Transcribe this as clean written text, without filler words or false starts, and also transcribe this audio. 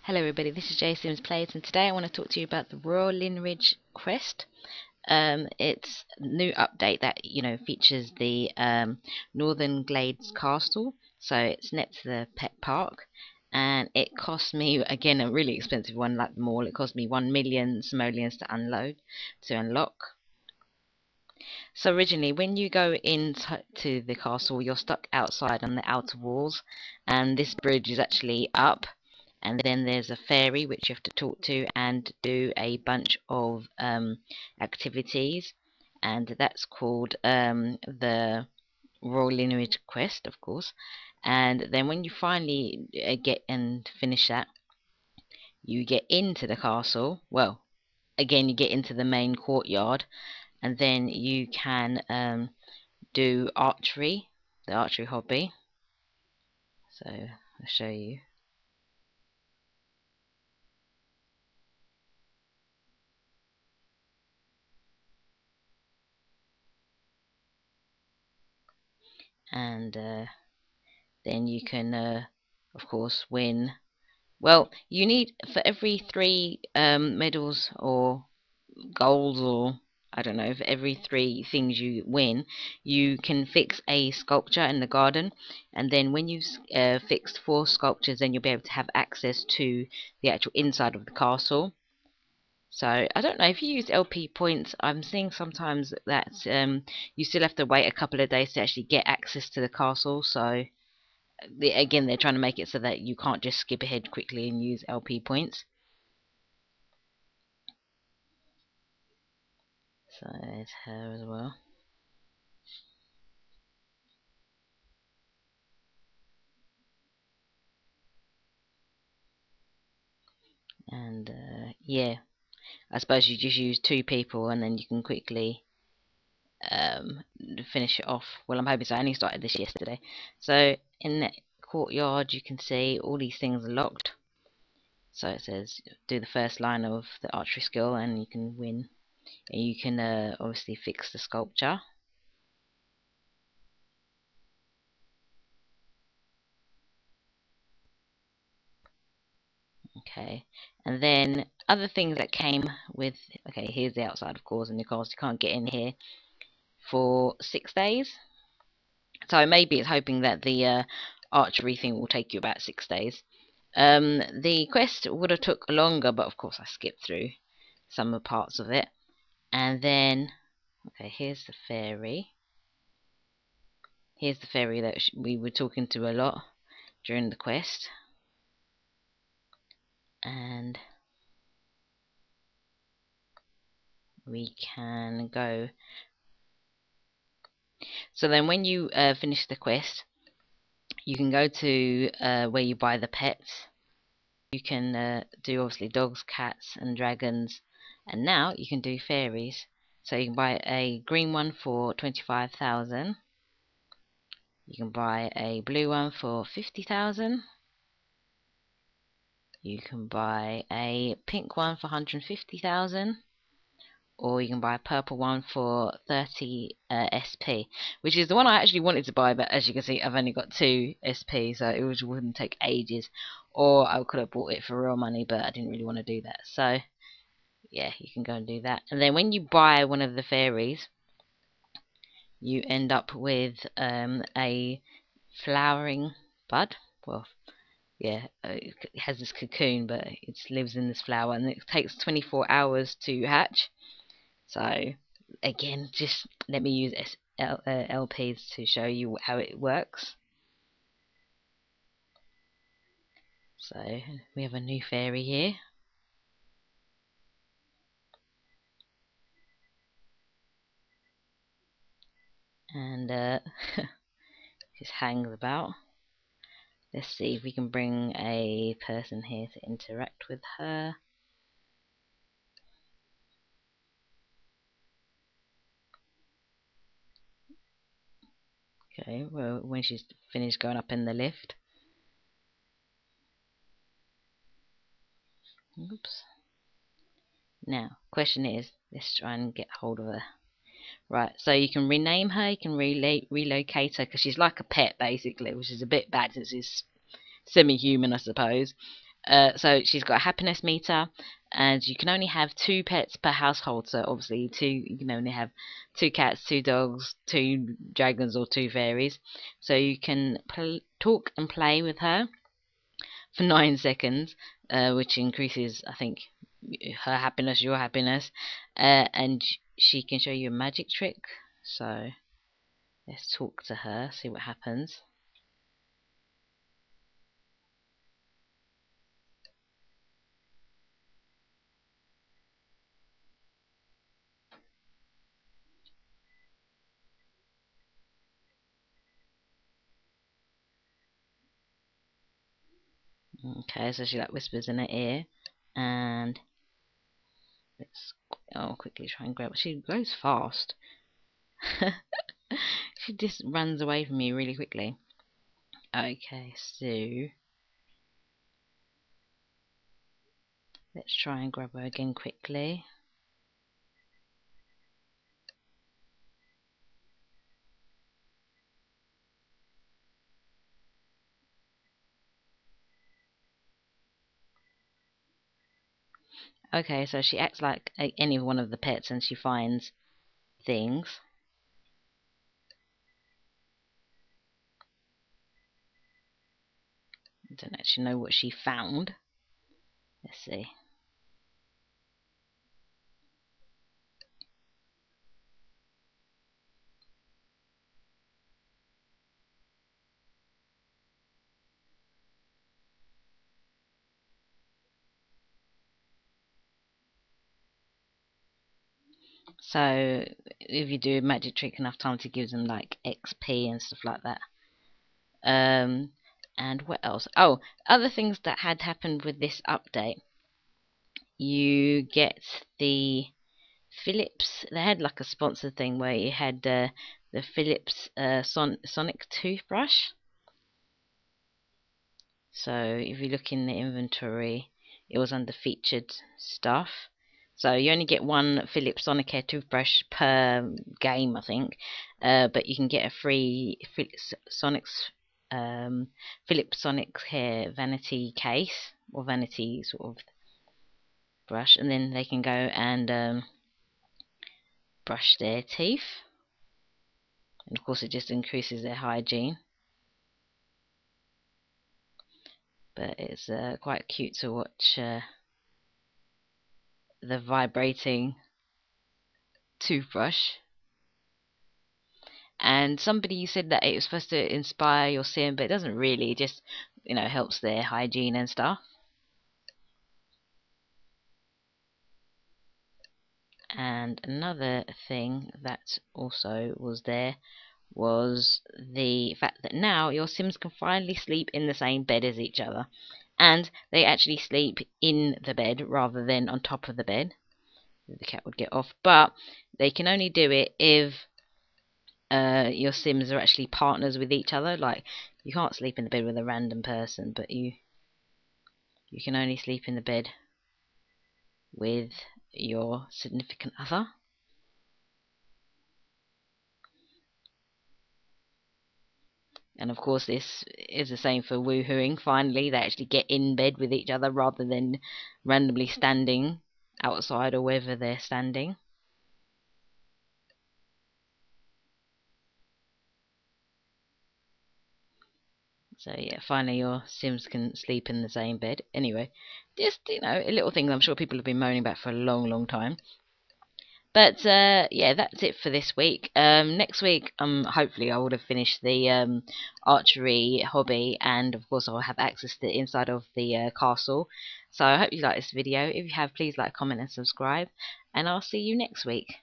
Hello everybody, this is JSimsPlayz and today I want to talk to you about the Royal Linage quest. It's a new update that features the Northern Glades Castle, so it's next to the pet park, and it cost me, again, a really expensive one like the mall. It cost me 1 million simoleons to unlock. So originally, when you go into the castle, you're stuck outside on the outer walls, and this bridge is actually up. And then there's a fairy which you have to talk to and do a bunch of activities, and that's called the Royal Linage quest, of course. And then when you finally get and finish that, you get into the castle. Well, again, you get into the main courtyard, and then you can do archery, the archery hobby. So I'll show you. And then you can of course win. Well, you need, for every 3 medals or goals, or I don't know, for every 3 things you win, you can fix a sculpture in the garden. And then when you've fixed 4 sculptures, then you'll be able to have access to the actual inside of the castle. So I don't know if you use LP points. I'm seeing sometimes that you still have to wait a couple of days to actually get access to the castle. So again, they're trying to make it so that you can't just skip ahead quickly and use LP points. So there's her as well. And yeah, I suppose you just use 2 people and then you can quickly finish it off. Well, I'm hoping so. I only started this yesterday. So in the courtyard, you can see all these things are locked. So it says do the first line of the archery skill and you can win. And you can obviously fix the sculpture. Okay, and then other things that came with, okay, here's the outside, of course, and of course you can't get in here for 6 days. So maybe it's hoping that the archery thing will take you about 6 days. The quest would have took longer, but of course I skipped through some parts of it. And then, okay, here's the fairy. Here's the fairy that we were talking to a lot during the quest. And we can go. So then when you finish the quest, you can go to where you buy the pets. You can do obviously dogs, cats and dragons, and now you can do fairies. So you can buy a green one for 25,000. You can buy a blue one for 50,000. You can buy a pink one for 150,000. Or you can buy a purple one for 30 SP, which is the one I actually wanted to buy, but as you can see I've only got 2 SP, so it wouldn't take ages. Or I could have bought it for real money, but I didn't really want to do that. So yeah, you can go and do that. And then when you buy one of the fairies, you end up with a flowering bud. Well, yeah, it has this cocoon, but it lives in this flower, and it takes 24 hours to hatch. So again, just let me use LPs to show you how it works. So we have a new fairy here. And just hangs about. Let's see if we can bring a person here to interact with her. Okay, well, when she's finished going up in the lift. Oops. Now, question is, let's try and get hold of her. Right, so you can rename her, you can relocate her, because she's like a pet, basically, which is a bit bad since it's semi-human, I suppose. So she's got a happiness meter, and you can only have 2 pets per household. So obviously, you can only have 2 cats, 2 dogs, 2 dragons, or 2 fairies. So you can talk and play with her for 9 seconds, which increases, I think, her happiness, your happiness, and she can show you a magic trick. So let's talk to her, see what happens. Okay, so she like whispers in her ear, and let's quickly try and grab her. She goes fast. She just runs away from me really quickly. Okay, so let's try and grab her again quickly. Okay, so she acts like any one of the pets, and she finds things. I don't actually know what she found. Let's see. So if you do a magic trick enough times, it gives them like XP and stuff like that. And what else? Oh, other things that had happened with this update. You get the Philips. They had like a sponsored thing where you had the Philips Sonic toothbrush. So if you look in the inventory, it was under featured stuff. So you only get one Philips Sonicare toothbrush per game, I think. But you can get a free Philips Sonicare vanity case, or vanity sort of brush, and then they can go and brush their teeth. And of course it just increases their hygiene. But it's quite cute to watch the vibrating toothbrush. And somebody said that it was supposed to inspire your sim, but it doesn't really. It just, helps their hygiene and stuff. And another thing that also was there was the fact that now your sims can finally sleep in the same bed as each other. And they actually sleep in the bed rather than on top of the bed. The cat would get off. But they can only do it if your sims are actually partners with each other. Like, you can't sleep in the bed with a random person, but you can only sleep in the bed with your significant other. And of course this is the same for woohooing. Finally they actually get in bed with each other rather than randomly standing outside or wherever they're standing. So yeah, finally your sims can sleep in the same bed. Anyway, just, a little thing I'm sure people have been moaning about for a long time. But yeah, that's it for this week. Next week, hopefully I would have finished the archery hobby, and of course I'll have access to the inside of the castle. So I hope you like this video. If you have, please like, comment, and subscribe, and I'll see you next week.